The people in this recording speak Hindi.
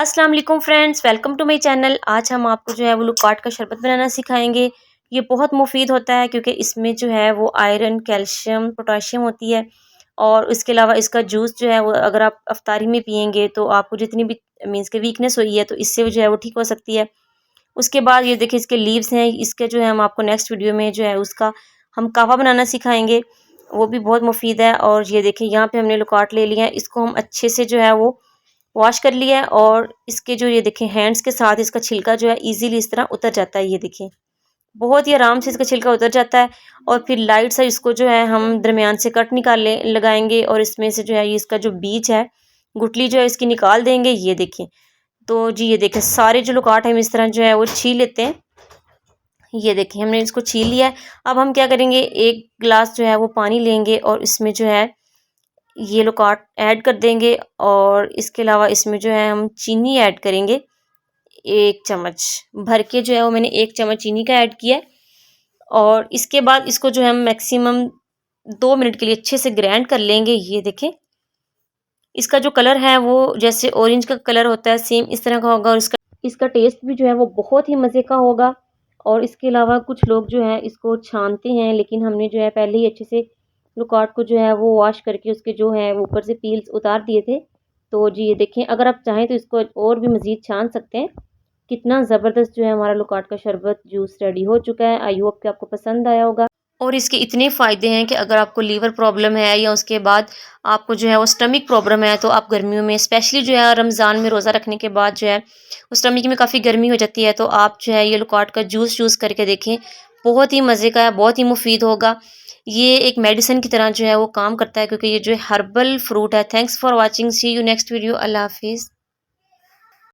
अस्सलाम वालेकुम friends, welcome to my channel. आज हम आपको जो है वो लुकाट का शरबत बनाना सिखाएंगे। ये बहुत मुफीद होता है क्योंकि इसमें जो है वो आयरन, कैल्शियम, पोटाशियम होती है। और इसके अलावा इसका जूस जो है वो अगर आप अफ्तारी में पियेंगे तो आपको जितनी भी मीन्स के वीकनेस हुई है तो इससे जो है वो ठीक हो सकती है। उसके बाद ये देखिए इसके लीव्स हैं, इसके जो है हम आपको नेक्स्ट वीडियो में जो है उसका हम कहवा बनाना सिखाएंगे, वो भी बहुत मुफीद है। और ये देखिए यहाँ पे हमने लुकाट ले लिया है, इसको हम अच्छे से जो है वो वॉश कर लिया है। और इसके जो ये देखें हैंड्स के साथ इसका छिलका जो है इजीली इस तरह उतर जाता है। ये देखिए बहुत ही आराम से इसका छिलका उतर जाता है। और फिर लाइट सा इसको जो है हम दरमियान से कट निकाल लगाएंगे और इसमें से जो है ये इसका जो बीज है, गुठली जो है इसकी निकाल देंगे। ये देखिए तो जी ये देखें सारे जो लुकाट हम इस तरह जो है वो छील लेते हैं। ये देखिए हमने इसको छील लिया है। अब हम क्या करेंगे, एक गिलास जो है वो पानी लेंगे और इसमें जो है ये लुकाट ऐड कर देंगे। और इसके अलावा इसमें जो है हम चीनी ऐड करेंगे, 1 चम्मच भर के जो है वो मैंने 1 चम्मच चीनी का ऐड किया है। और इसके बाद इसको जो है हम मैक्सिमम 2 मिनट के लिए अच्छे से ग्राइंड कर लेंगे। ये देखें इसका जो कलर है वो जैसे ऑरेंज का कलर होता है सेम इस तरह का होगा। और इसका इसका टेस्ट भी जो है वो बहुत ही मज़े का होगा। और इसके अलावा कुछ लोग जो है इसको छानते हैं, लेकिन हमने जो है पहले ही अच्छे से लुकाट को जो है वो वॉश करके उसके जो है ऊपर से पील्स उतार दिए थे। तो जी ये देखें अगर आप चाहें तो इसको और भी मज़ीद छान सकते हैं। कितना ज़बरदस्त जो है हमारा लुकाट का शरबत जूस रेडी हो चुका है। आई होप कि आपको पसंद आया होगा। और इसके इतने फ़ायदे हैं कि अगर आपको लीवर प्रॉब्लम है या उसके बाद आपको जो है वो स्टमक प्रॉब्लम है तो आप गर्मियों में स्पेशली जो है रमज़ान में रोज़ा रखने के बाद जो है उस स्टमक में काफ़ी गर्मी हो जाती है, तो आप जो है ये लुकाट का जूस चूज़ करके देखें। बहुत ही मज़े का है, बहुत ही मुफीद होगा। ये एक मेडिसिन की तरह जो है वो काम करता है क्योंकि ये जो है हर्बल फ्रूट है। Thanks for watching, see you next video. अल्लाह हाफिज़।